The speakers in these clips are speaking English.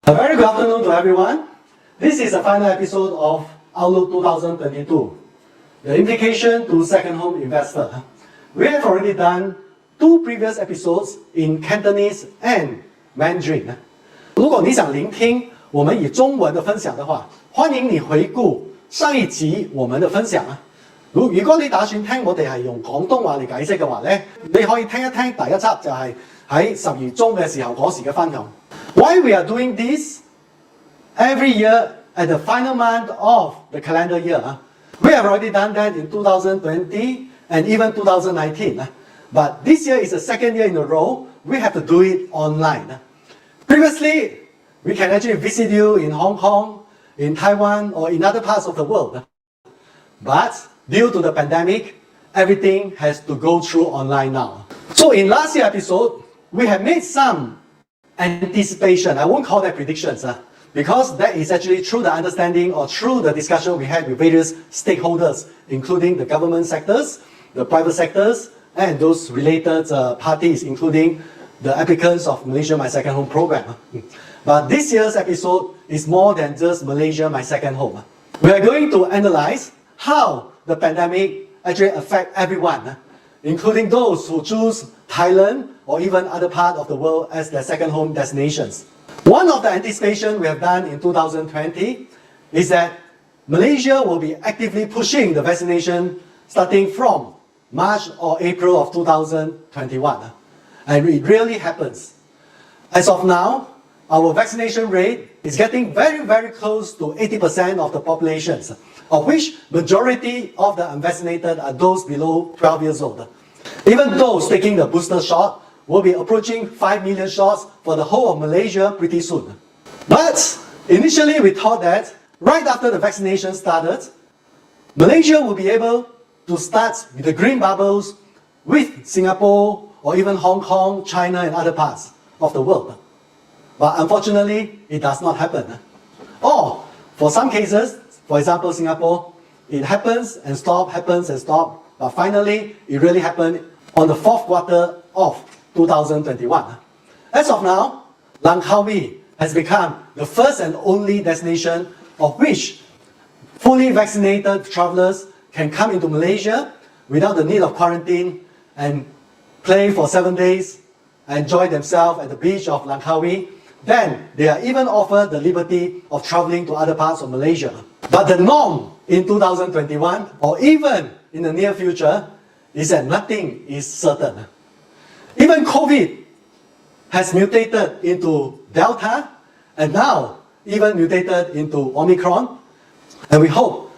A very good afternoon to everyone. This is the final episode of Outlook 2022, the implication to second home investor. We have already done 2 previous episodes in Cantonese and Mandarin. 如果你想聆聽我們以中文的分享的話，歡迎你回顧上一集我們的分享啊。如果你打算聽我哋係用廣東話嚟解釋嘅話咧，你可以聽一聽第一輯就係喺10月中嘅時候嗰時嘅分享。Why we are doing this every year at the final month of the calendar year? We have already done that in 2020 and even 2019. But this year is the second year in a row we have to do it online. Previously, we can actually visit you in Hong Kong, in Taiwan, or in other parts of the world. But due to the pandemic, everything has to go through online now. So in last year's episode, we have made some anticipation. I won't call that predictions, because that is actually through the understanding or through the discussion we had with various stakeholders, including the government sectors, the private sectors, and those related parties, including the applicants of Malaysia My Second Home program. But this year's episode is more than just Malaysia My Second Home. We are going to analyze how the pandemic actually affects everyone, including those who choose Thailand or even other parts of the world as their second home destinations. One of the anticipation we have done in 2020 is that Malaysia will be actively pushing the vaccination starting from March or April of 2021. And it really happens. As of now, our vaccination rate is getting very, very close to 80% of the populations, of which majority of the unvaccinated are those below 12 years old. Even those taking the booster shot will be approaching 5 million shots for the whole of Malaysia pretty soon. But initially we thought that right after the vaccination started, Malaysia will be able to start with the green bubbles with Singapore or even Hong Kong, China and other parts of the world. But unfortunately, it does not happen. Or for some cases, for example Singapore, it happens and stop, happens and stop, but finally it really happened on the 4th quarter of 2021. As of now, Langkawi has become the first and only destination of which fully vaccinated travelers can come into Malaysia without the need of quarantine and play for 7 days, enjoy themselves at the beach of Langkawi. Then they are even offered the liberty of traveling to other parts of Malaysia. But the norm in 2021 or even in the near future is that nothing is certain. Even COVID has mutated into Delta and now even mutated into Omicron. And we hope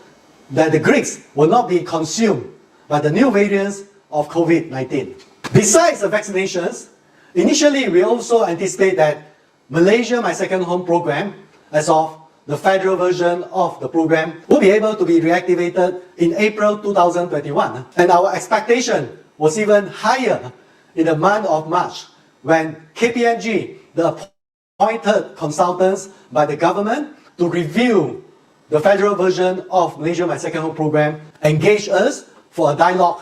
that the Greeks will not be consumed by the new variants of COVID-19. Besides the vaccinations, initially we also anticipate that Malaysia My Second Home program, as of the federal version of the program, will be able to be reactivated in April 2021. And our expectation was even higher in the month of March when KPMG, the appointed consultants by the government to review the federal version of Malaysia My Second Home program, engaged us for a dialogue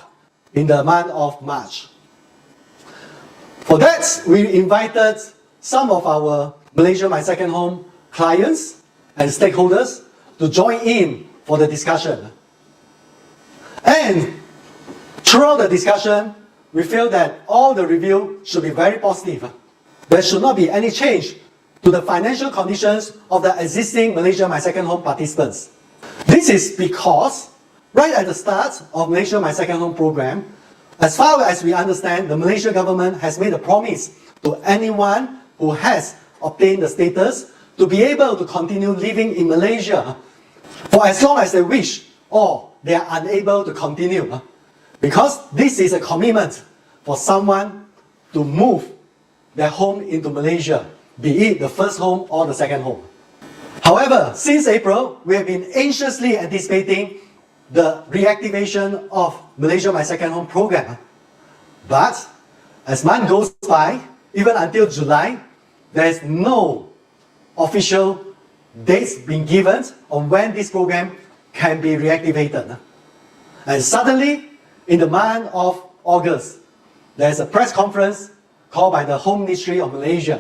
in the month of March. For that, we invited some of our Malaysia My Second Home clients and stakeholders to join in for the discussion. And throughout the discussion, we feel that all the review should be very positive. There should not be any change to the financial conditions of the existing Malaysia My Second Home participants. This is because right at the start of Malaysia My Second Home program, as far as we understand, the Malaysia government has made a promise to anyone who has obtained the status to be able to continue living in Malaysia for as long as they wish or they are unable to continue. Because this is a commitment for someone to move their home into Malaysia, be it the first home or the second home. However, since April, we have been anxiously anticipating the reactivation of Malaysia My Second Home program. But as month goes by, even until July, there is no official dates being given on when this program can be reactivated. And suddenly, in the month of August, there is a press conference called by the Home Ministry of Malaysia,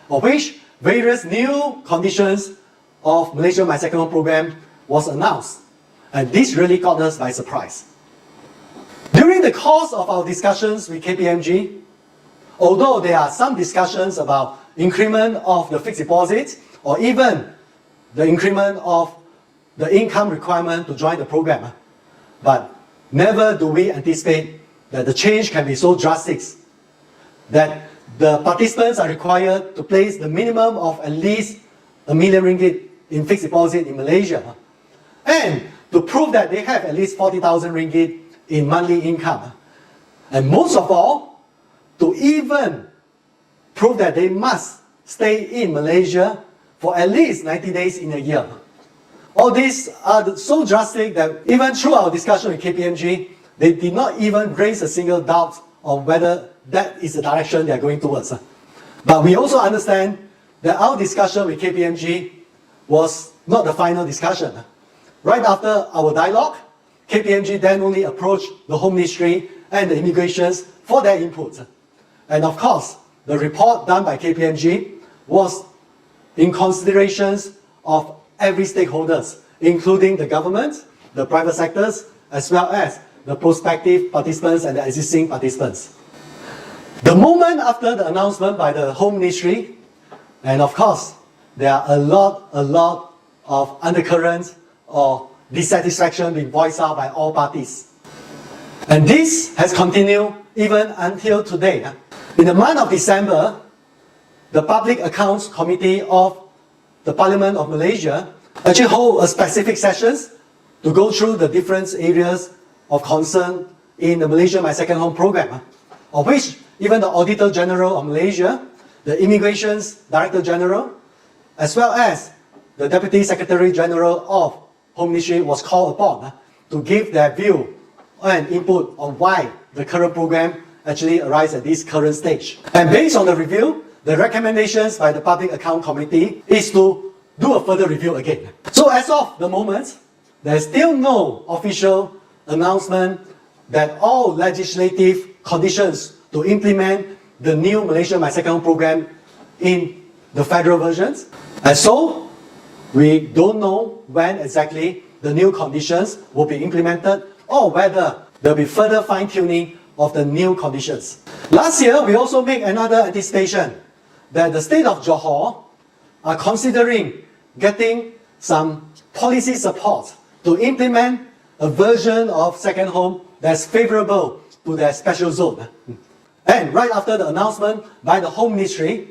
of which various new conditions of Malaysia My Second Home program was announced. And this really caught us by surprise. During the course of our discussions with KPMG, although there are some discussions about increment of the fixed deposit or even the increment of the income requirement to join the program, but never do we anticipate that the change can be so drastic that the participants are required to place the minimum of at least ringgit 1 million in fixed deposit in Malaysia, and to prove that they have at least 40,000 ringgit in monthly income. And most of all, to even prove that they must stay in Malaysia for at least 90 days in a year. All these are so drastic that even through our discussion with KPMG, they did not even raise a single doubt on whether that is the direction they are going towards. But we also understand that our discussion with KPMG was not the final discussion. Right after our dialogue, KPMG then only approached the Home Ministry and the immigrations for their input. And of course, the report done by KPMG was in considerations of every stakeholders, including the government, the private sectors, as well as the prospective participants and the existing participants. The moment after the announcement by the Home Ministry, and of course, there are a lot of undercurrents or dissatisfaction being voiced out by all parties. And this has continued even until today. In the month of December, the Public Accounts Committee of the Parliament of Malaysia actually hold a specific sessions to go through the different areas of concern in the Malaysia My Second Home program, of which even the Auditor General of Malaysia, the Immigrations Director General, as well as the Deputy Secretary General of Home Ministry was called upon to give their view and input on why the current program actually arrives at this current stage. And based on the review, the recommendations by the Public Account Committee is to do a further review again. So as of the moment, there is still no official announcement that all legislative conditions to implement the new Malaysia My Second Home program in the federal versions. And so, we don't know when exactly the new conditions will be implemented or whether there will be further fine-tuning of the new conditions. Last year, we also made another anticipation that the state of Johor are considering getting some policy support to implement a version of second home that's favorable to their special zone. And right after the announcement by the Home Ministry,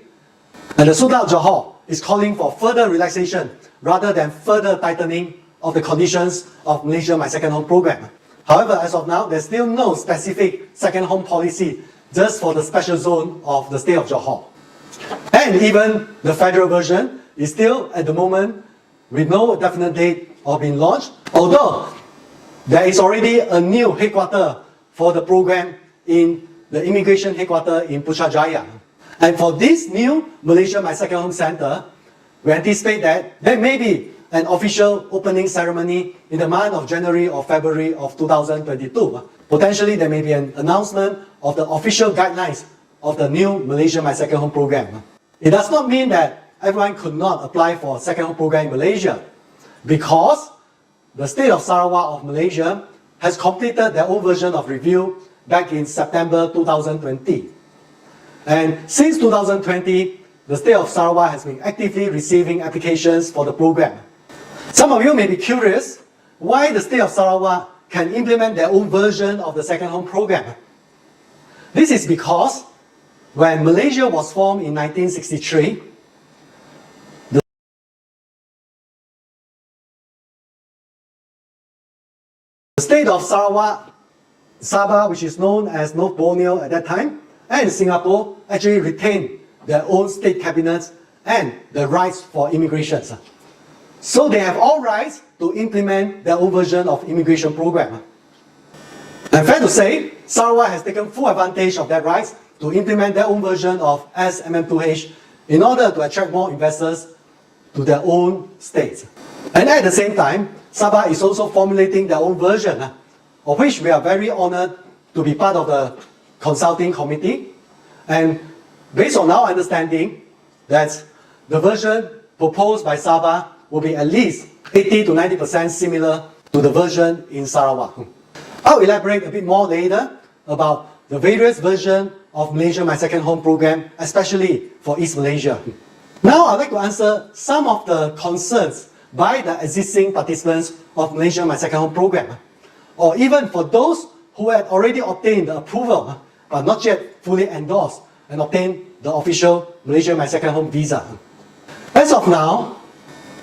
and the Sultan of Johor is calling for further relaxation rather than further tightening of the conditions of Malaysia My Second Home program. However, as of now, there's still no specific second home policy just for the special zone of the state of Johor. And even the federal version is still at the moment with no definite date of being launched, although there is already a new headquarters for the program in the immigration headquarters in Putrajaya. And for this new Malaysia My Second Home Center, we anticipate that there may be an official opening ceremony in the month of January or February of 2022. Potentially, there may be an announcement of the official guidelines of the new Malaysia My Second Home program. It does not mean that everyone could not apply for a second home program in Malaysia, because the state of Sarawak of Malaysia has completed their own version of review back in September 2020. And since 2020, the state of Sarawak has been actively receiving applications for the program. Some of you may be curious why the state of Sarawak can implement their own version of the second home program. This is because when Malaysia was formed in 1963, the state of Sarawak, Sabah, which is known as North Borneo at that time, and Singapore actually retained their own state cabinets and the rights for immigration. So they have all rights to implement their own version of immigration program. And fair to say, Sarawak has taken full advantage of that rights to implement their own version of SMM2H in order to attract more investors to their own states. And at the same time, Sabah is also formulating their own version, of which we are very honored to be part of the consulting committee. And based on our understanding, that the version proposed by Sabah will be at least 80 to 90% similar to the version in Sarawak. I'll elaborate a bit more later about the various versions of Malaysia My Second Home program, especially for East Malaysia. Now I'd like to answer some of the concerns by the existing participants of Malaysia My Second Home program, or even for those who had already obtained the approval but not yet fully endorsed and obtained the official Malaysia My Second Home visa. As of now,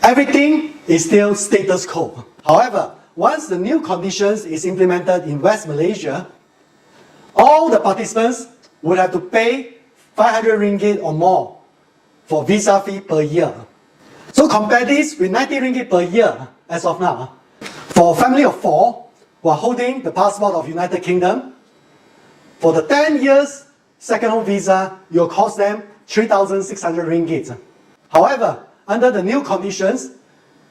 everything is still status quo. However, once the new conditions is implemented in West Malaysia, all the participants would have to pay 500 ringgit or more for visa fee per year. So compare this with 90 ringgit per year as of now. For a family of 4 who are holding the passport of United Kingdom, for the 10 years second home visa, it will cost them 3,600 ringgit. However, under the new conditions,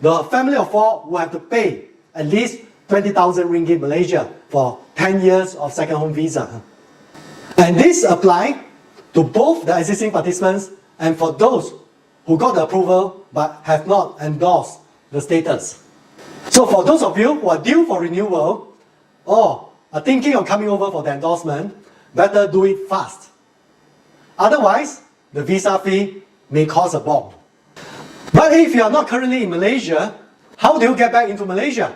the family of 4 will have to pay at least 20,000 ringgit Malaysia for 10 years of second home visa. And this applies to both the existing participants and for those who got the approval but have not endorsed the status. So for those of you who are due for renewal or are thinking of coming over for the endorsement, better do it fast. Otherwise, the visa fee may cause a bomb. But if you are not currently in Malaysia, how do you get back into Malaysia?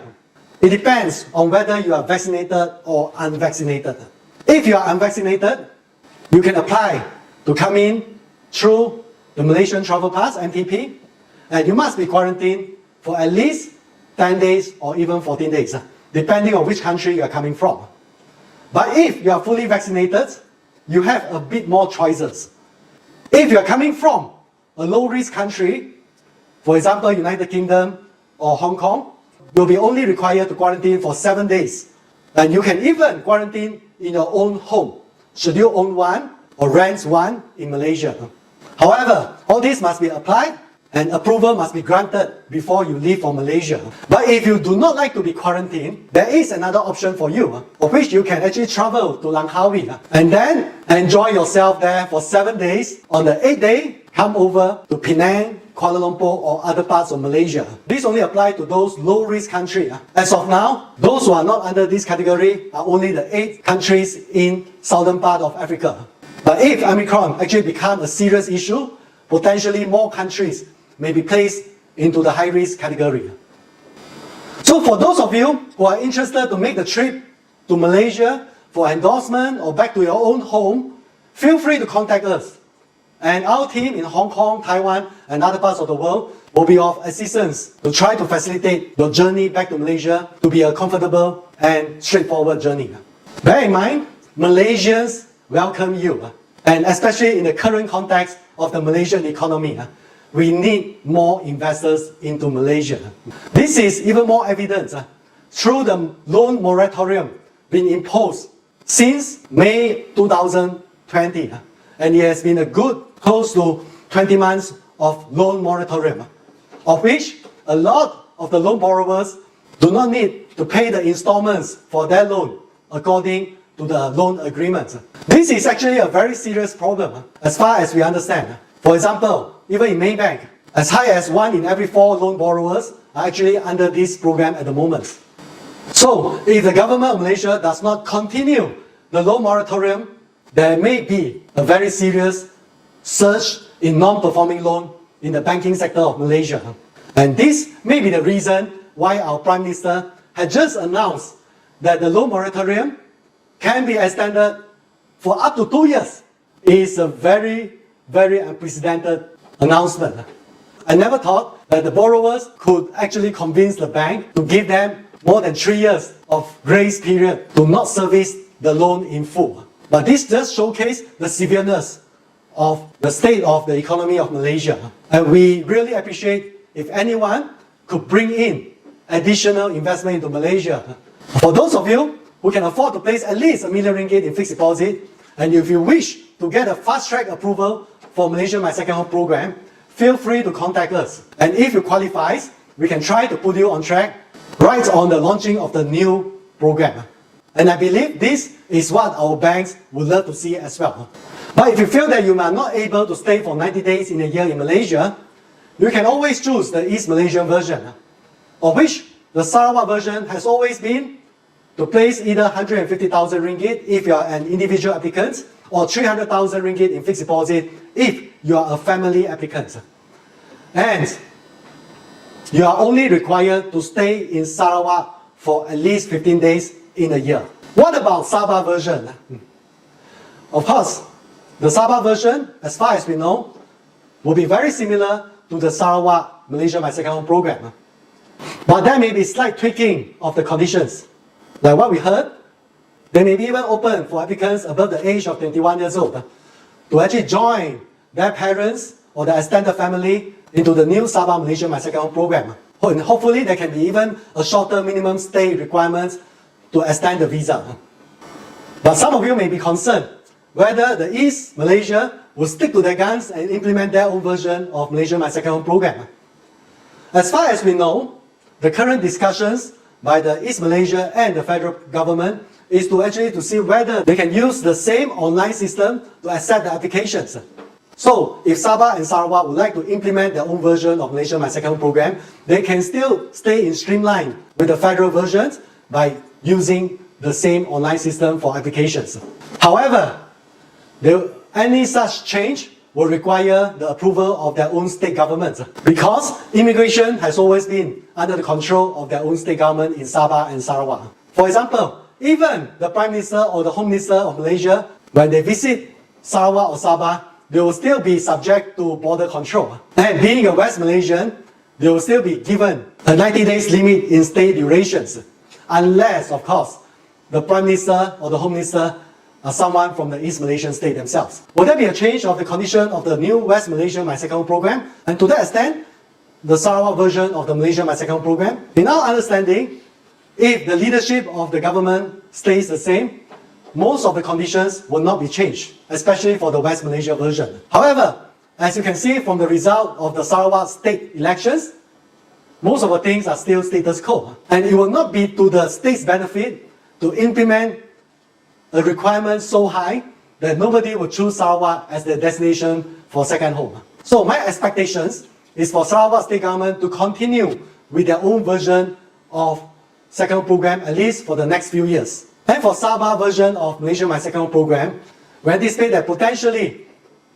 It depends on whether you are vaccinated or unvaccinated. If you are unvaccinated, you can apply to come in through the Malaysian Travel Pass, MTP, and you must be quarantined for at least 10 days or even 14 days, depending on which country you are coming from. But if you are fully vaccinated, you have a bit more choices. If you are coming from a low-risk country, for example, United Kingdom or Hong Kong, you'll be only required to quarantine for 7 days. And you can even quarantine in your own home, should you own one or rent one in Malaysia. However, all this must be applied and approval must be granted before you leave for Malaysia. But if you do not like to be quarantined, there is another option for you, of which you can actually travel to Langkawi and then enjoy yourself there for 7 days. On the 8th day, come over to Penang, Kuala Lumpur or other parts of Malaysia. This only applies to those low-risk countries. As of now, those who are not under this category are only the 8 countries in southern part of Africa. But if Omicron actually becomes a serious issue, potentially more countries may be placed into the high-risk category. So for those of you who are interested to make the trip to Malaysia for endorsement or back to your own home, feel free to contact us. And our team in Hong Kong, Taiwan, and other parts of the world will be of assistance to try to facilitate your journey back to Malaysia to be a comfortable and straightforward journey. Bear in mind, Malaysians welcome you, and especially in the current context of the Malaysian economy, we need more investors into Malaysia. This is even more evident through the loan moratorium being imposed since May 2020. And it has been a good close to 20 months of loan moratorium, of which a lot of the loan borrowers do not need to pay the installments for their loan according to the loan agreement. This is actually a very serious problem as far as we understand. For example, even in Maybank, as high as 1 in every 4 loan borrowers are actually under this program at the moment. So, if the government of Malaysia does not continue the loan moratorium, there may be a very serious surge in non-performing loan in the banking sector of Malaysia. And this may be the reason why our Prime Minister had just announced that the loan moratorium can be extended for up to 2 years. It is a very, very unprecedented announcement. I never thought that the borrowers could actually convince the bank to give them more than 3 years of grace period to not service the loan in full. But this just showcases the severeness of the state of the economy of Malaysia. And we really appreciate if anyone could bring in additional investment into Malaysia. For those of you who can afford to place at least R1 million in fixed deposit, and if you wish to get a fast-track approval for Malaysia My Second Home program, feel free to contact us. And if you qualify, we can try to put you on track right on the launching of the new program. And I believe this is what our banks would love to see as well. But if you feel that you are not able to stay for 90 days in a year in Malaysia, you can always choose the East Malaysian version, of which the Sarawak version has always been to place either 150,000 ringgit if you are an individual applicant, or 300,000 ringgit in fixed deposit if you are a family applicant. And you are only required to stay in Sarawak for at least 15 days in a year. What about Sabah version? Of course, the Sabah version, as far as we know, will be very similar to the Sarawak Malaysia My Second Home program. But there may be slight tweaking of the conditions. Like what we heard, they may be even open for applicants above the age of 21 years old to actually join their parents or their extended family into the new Sabah Malaysia My Second Home program. And hopefully there can be even a shorter minimum stay requirement to extend the visa. But some of you may be concerned whether the East Malaysia will stick to their guns and implement their own version of Malaysia My Second Home program. As far as we know, the current discussions by the East Malaysia and the federal government is to actually see whether they can use the same online system to accept the applications. So, if Sabah and Sarawak would like to implement their own version of Malaysia My Second Home program, they can still stay in streamline with the federal versions by using the same online system for applications. However, any such change will require the approval of their own state government, because immigration has always been under the control of their own state government in Sabah and Sarawak. For example, even the Prime Minister or the Home Minister of Malaysia, when they visit Sarawak or Sabah, they will still be subject to border control. And being a West Malaysian, they will still be given a 90 days limit in stay durations, unless, of course, the Prime Minister or the Home Minister are someone from the East Malaysian state themselves. Will there be a change of the condition of the new West Malaysia My Second Home program? And to that extent, the Sarawak version of the Malaysia My Second Home program? In our understanding, if the leadership of the government stays the same, most of the conditions will not be changed, especially for the West Malaysia version. However, as you can see from the result of the Sarawak state elections, most of the things are still status quo. And it will not be to the state's benefit to implement a requirement so high that nobody will choose Sarawak as their destination for second home. So my expectations is for Sarawak state government to continue with their own version of second home program, at least for the next few years. And for Sabah version of Malaysia My Second Home program, we anticipate that potentially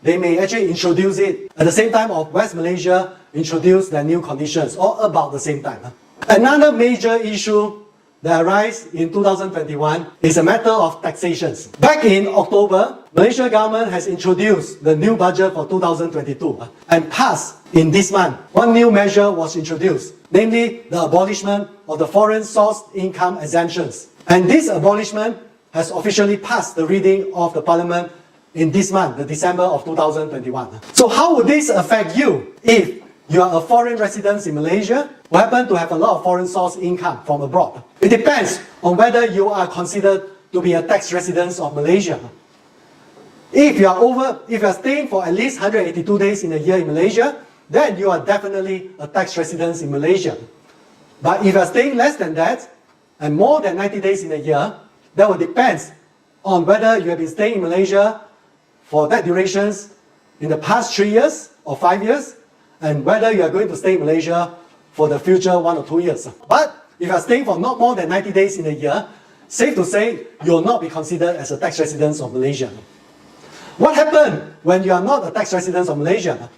they may actually introduce it at the same time of West Malaysia introduce their new conditions, or about the same time. Another major issue that arises in 2021 is a matter of taxations. Back in October, Malaysia government has introduced the new budget for 2022 and passed in this month. One new measure was introduced, namely the abolishment of the foreign source income exemptions. And this abolishment has officially passed the reading of the Parliament in this month, the December of 2021. So how would this affect you if you are a foreign resident in Malaysia who happen to have a lot of foreign source income from abroad? It depends on whether you are considered to be a tax resident of Malaysia. If you are staying for at least 182 days in a year in Malaysia, then you are definitely a tax resident in Malaysia. But if you are staying less than that, and more than 90 days in a year, that will depend on whether you have been staying in Malaysia for that durations in the past 3 years or 5 years, and whether you are going to stay in Malaysia for the future 1 or 2 years. But if you are staying for not more than 90 days in a year, safe to say you will not be considered as a tax resident of Malaysia. What happens when you are not a tax resident of Malaysia?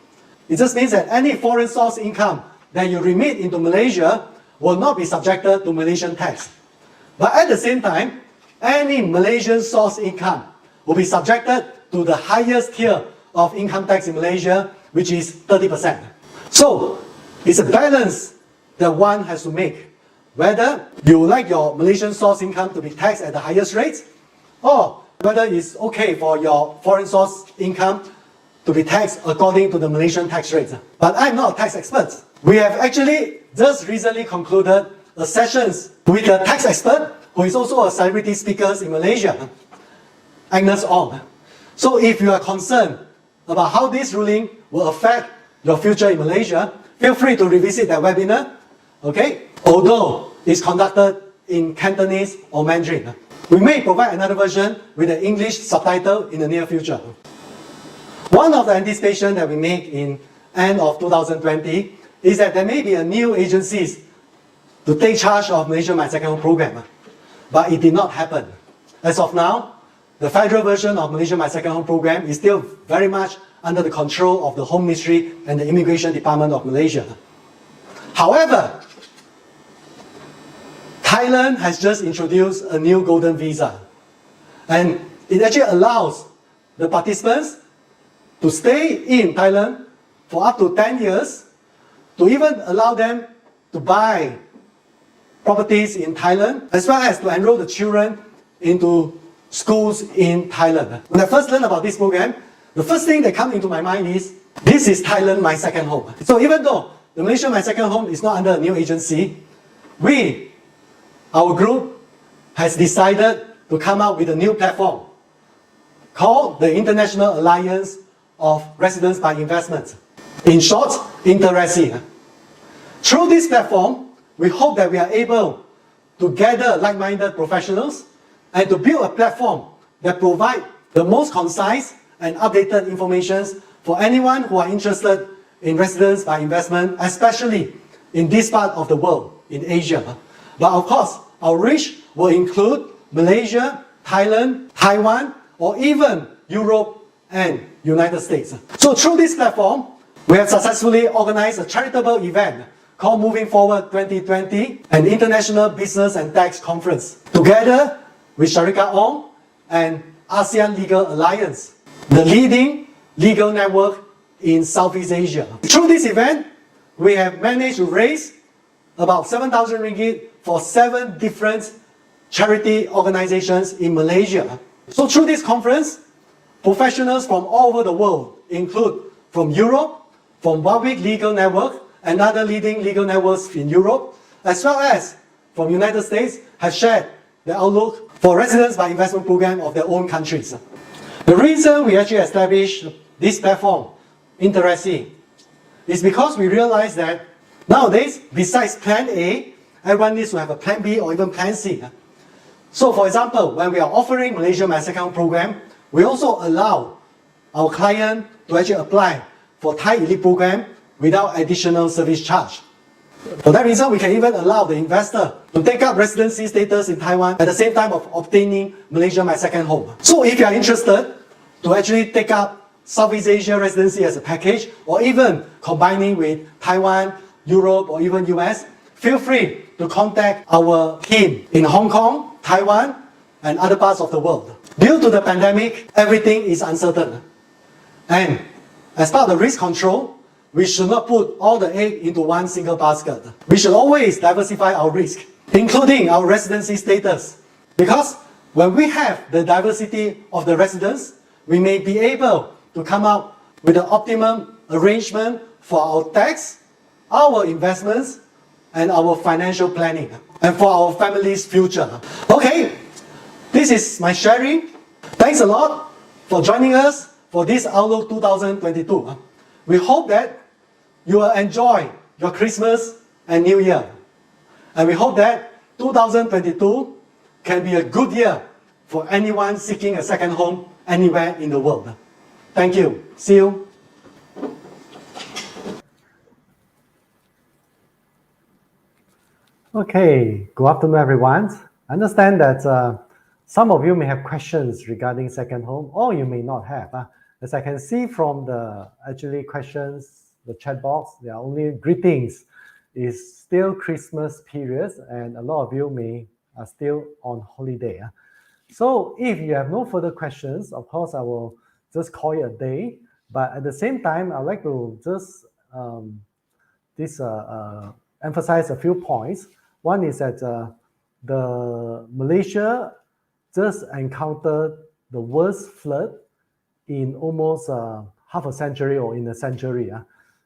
It just means that any foreign source income that you remit into Malaysia will not be subjected to Malaysian tax. But at the same time, any Malaysian source income will be subjected to the highest tier of income tax in Malaysia, which is 30%. So, it's a balance that one has to make. Whether you would like your Malaysian source income to be taxed at the highest rate, or whether it's okay for your foreign source income to be taxed according to the Malaysian tax rates. But I'm not a tax expert. We have actually just recently concluded a sessions with a tax expert who is also a celebrity speaker in Malaysia, Agnes Ong. So if you are concerned about how this ruling will affect your future in Malaysia, feel free to revisit that webinar, okay? Although it's conducted in Cantonese or Mandarin. We may provide another version with an English subtitle in the near future. One of the anticipation that we make in end of 2020 is that there may be a new agencies to take charge of Malaysia My Second Home program. But it did not happen. As of now, the federal version of Malaysia My Second Home program is still very much under the control of the Home Ministry and the Immigration Department of Malaysia. However, Thailand has just introduced a new golden visa. And it actually allows the participants to stay in Thailand for up to 10 years, to even allow them to buy properties in Thailand, as well as to enroll the children into schools in Thailand. When I first learned about this program, the first thing that comes into my mind is, this is Thailand My Second Home. So even though the Malaysia My Second Home is not under a new agency, our group has decided to come up with a new platform called the International Alliance of Residents by Investment. In short, InterResi. Through this platform, we hope that we are able to gather like-minded professionals and to build a platform that provides the most concise and updated information for anyone who are interested in residence by investment, especially in this part of the world, in Asia. But of course, our reach will include Malaysia, Thailand, Taiwan, or even Europe and United States. So through this platform, we have successfully organized a charitable event called Moving Forward 2020, an international business and tax conference, together with Sharika Ong and ASEAN Legal Alliance, the leading legal network in Southeast Asia. Through this event, we have managed to raise about 7,000 ringgit for 7 different charity organizations in Malaysia. So through this conference, professionals from all over the world, include from Europe, from Warwick Legal Network, and other leading legal networks in Europe, as well as from United States, have shared their outlook for residence by investment program of their own countries. The reason we actually established this platform, InterResi, is because we realized that nowadays, besides Plan A, everyone needs to have a Plan B or even Plan C. So for example, when we are offering Malaysia My Second Home program, we also allow our client to actually apply for Thai Elite program without additional service charge. For that reason, we can even allow the investor to take up residency status in Taiwan at the same time of obtaining Malaysia My Second Home. So if you are interested to actually take up Southeast Asia residency as a package, or even combining with Taiwan, Europe, or even US, feel free to contact our team in Hong Kong, Taiwan, and other parts of the world. Due to the pandemic, everything is uncertain. And as part of the risk control, we should not put all the egg into one single basket. We should always diversify our risk, including our residency status. Because when we have the diversity of the residents, we may be able to come up with an optimum arrangement for our tax, our investments, and our financial planning, and for our family's future. Okay, this is my sharing. Thanks a lot for joining us for this Outlook 2022. We hope that you will enjoy your Christmas and New Year. And we hope that 2022 can be a good year for anyone seeking a second home anywhere in the world. Thank you. See you. Okay, good afternoon, everyone. I understand that some of you may have questions regarding second home, or you may not have. As I can see from the questions, the chat box, there are only greetings. It's still Christmas period, and a lot of you are still on holiday. So if you have no further questions, of course, I will just call it a day. But at the same time, I'd like to just emphasize a few points. One is that the Malaysia just encountered the worst flood in almost half a century or in a century.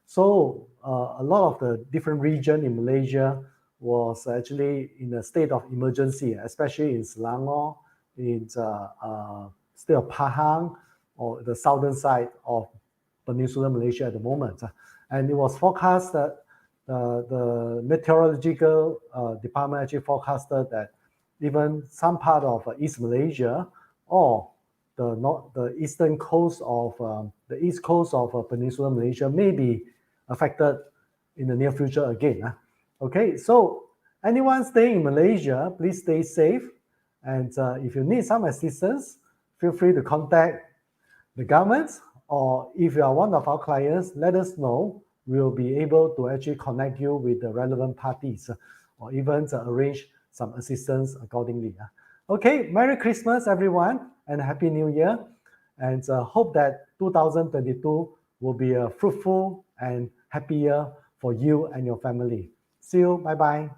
So a lot of the different region in Malaysia was actually in a state of emergency, especially in Selangor, in state of Pahang, or the southern side of Peninsular Malaysia at the moment. And it was forecast that the meteorological department actually forecasted that even some part of East Malaysia or the east coast of Peninsular Malaysia may be affected in the near future again. Okay, so anyone staying in Malaysia, please stay safe. And if you need some assistance, feel free to contact the government, or if you are one of our clients, let us know. We'll be able to actually connect you with the relevant parties, or even arrange some assistance accordingly. Okay, Merry Christmas, everyone, and Happy New Year. And hope that 2022 will be a fruitful and happy year for you and your family. See you. Bye-bye.